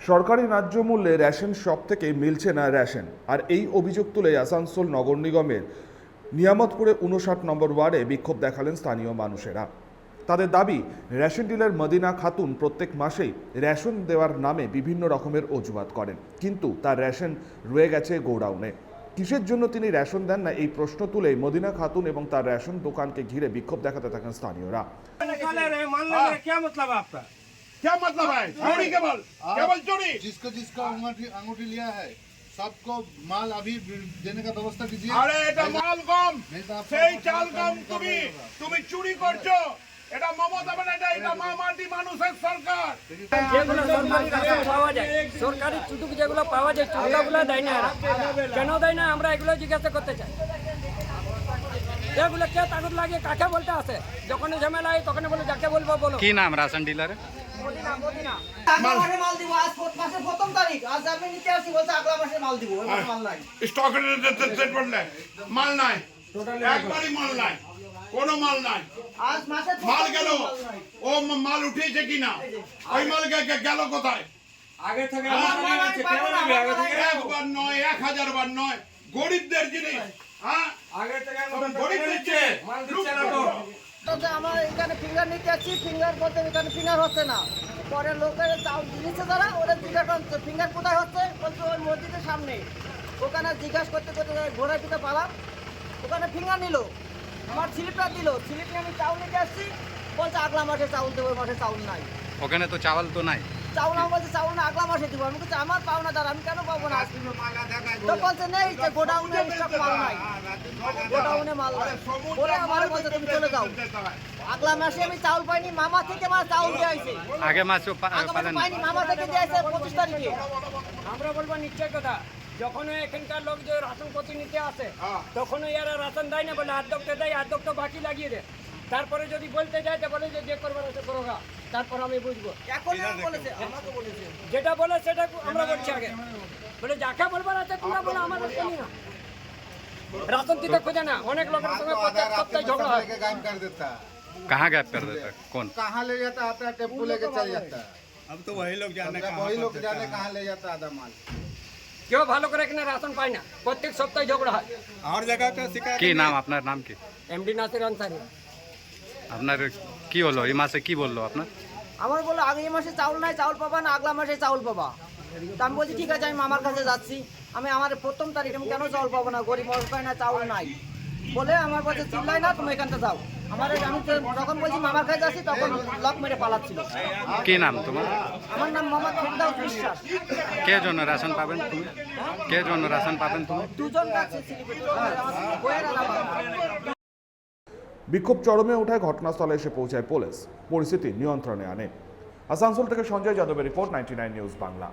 সরকারি ন্যায্য মূল্যে রেশন শপ থেকে মিলছে না রেশন। আর এই অভিযোগ তুলে আসানসোল নগর নিগমের নিয়ামতপুরে 59 নম্বর ওয়ার্ডে বিক্ষোভ দেখালেন স্থানীয় মানুষেরা। তাদের দাবি, রেশন ডিলার মদিনা খাতুন প্রত্যেক মাসেই রেশন দেওয়ার নামে বিভিন্ন রকমের অজুহাত করেন, কিন্তু তার রেশন রয়ে গেছে গোডাউনে। কিসের জন্য তিনি রেশন দেন না, এই প্রশ্ন তুলে মদিনা খাতুন এবং তার রেশন দোকানকে ঘিরে বিক্ষোভ দেখাতে থাকেন স্থানীয়রা। क्या मतलब है? चोरी केवल चोरी। जिसका अंगूठी लिया है सबको माल अभी देने का व्यवस्था कीजिए। अरे এটা মাল কম, সেই চাল কম, তুমি চুরি করছো। এটা মমতা ব্যানার্জি, এটা মামাটি মানুষের সরকার। যেগুলো সরকারি রাশন পাওয়া যায়, সরকারি চুটুক যেগুলো পাওয়া যায়, চুটুকগুলো দেয় না এরা। কেন দেয় না আমরা এগুলো জিজ্ঞাসা করতে চাই। এগুলো কে তাগত লাগে, কাকে বলতে আসে? যখন ঝামেলা হয় তখন বলে যাকে বলবো বলো। কি নাম রাশন ডিলারে? মাল দিব আজ মাসের প্রথম তারিখ, আজ আমি নিতে আসি বলতে আগলা মাসে মাল দিব, এবার মাল নাই। স্টক সেট করলে মাল নাই, একবারই মাল নাই, কোনো মাল নাই। আজ মাসের মাল গেল, ও মাল উঠিয়েছে কিনা, ওই মাল গেল কোথায়? আগে থেকে একবার নয়, 1000 বার নয়, গরিবদের জিনিস। হ্যাঁ, আগে থেকে গরিব দিচ্ছে, মাল দিচ্ছে না তো। আমার এখানে ফিঙ্গার নিতে আসছি, ফিঙ্গার বলতে এখানে ফিঙ্গার হচ্ছে না। পরে লোকের দিচ্ছে যারা, ওরা জিজ্ঞাসা করছে ফিঙ্গার কোথায় হচ্ছে, বলছে ওই মসজিদের সামনে। ওখানে জিজ্ঞাসা করতে করতে ঘোড়ায় পিঠে পালাম, ওখানে ফিঙ্গার নিল, আমার স্লিপটা দিল, স্লিপ নিয়ে আমি চাউল নিতে আসছি, বলছে আগলা মাসে চাউল দেবো, ওই মাসে চাউল নাই। ওখানে তো চাওয়াল তো নাই। চাউল আমার বলছে চাউল না আগলা মাসে দিব। আমি বলছি আমার পাওনা দাঁড়া, আমি কেন পাবো না? তো বলছে নেই, যে গোডাউনে স্টক মাল নাই, গোডাউনে মাল নাই। বলে আমার বলছে তুমি চলে যাও। আগলা মাসে আমি চাউল পাইনি, মামা থেকে আমার চাউল দিয়ে আইছে। আগে মাসও পালেন না। পাইনি, মামা থেকে দিয়ে আইছে 25 তারিখে। আমরা বলবো নিশ্চয় কথা, যখন এখানকার লোক যে রাশন প্রতি নিতে আসে তখন এরা রাশন দেয় না, বলে আর্ধকটা দেয়, আর্ধকটা বাকি লাগিয়ে দেয়। তারপরে যদি বলতে যায় তো বলে যে করবার আছে করো গা, তারপর আমি বুঝবো। এখন বলেছে, আমাকে বলেছে। যেটা বলে সেটা আমরা বলছি আগে, বলে যাকে বলবার আছে তোমরা বলে আমাদের শুনি না। রাশন দিতে খোঁজে না, অনেক লোকের সঙ্গে প্রত্যেক সপ্তাহে ঝগড়া হয়। गायब कर देता है। कहाँ गायब कर देता? कौन? कहाँ ले जाता है? अपना टेम्पो लेके चल जाता है। अब तो वही लोग जाने वही लोग जाने कहाँ ले जाता है आधा माल। কেউ ভালো করে এখানে রাশন পায় না, প্রত্যেক সপ্তাহে ঝগড়া হয়। और जगह का शिकायत কি নাম আপনার? নাম কি এমডি নাসির আনসারি। আপনার? কি হলো এই মাসে, কি বললো আপনার? আমার বলে আগামী মাসে চাউল নাই, চাউল পাবা না, আগলা মাসে চাউল পাবা। তা আমি বলছি ঠিক আছে, আমি মামার কাছে যাচ্ছি। আমি আমার প্রথম তারিখ, আমি কেন চাউল পাবো না? গরিব মানুষ পায় না, চাউল নাই বলে আমার কাছে চিল্লাই না, তুমি এখানটা যাও। আমার আমি যখন বলছি মামার কাছে যাচ্ছি, তখন লক মেরে পালাচ্ছিল। কি নাম তোমার? আমার নাম মোহাম্মদ ফেরদাউস বিশ্বাস। কে জন্য রাশন পাবেন তুমি? কে জন্য রাশন পাবেন তুমি? দুজন কাছে বইয়ের আলাদা। বিক্ষোভ চরমে ওঠায় ঘটনাস্থলে এসে পৌঁছায় পুলিশ, পরিস্থিতি নিয়ন্ত্রণে আনে। আসানসোল থেকে সঞ্জয় যাদবের রিপোর্ট, 99 নিউজ বাংলা।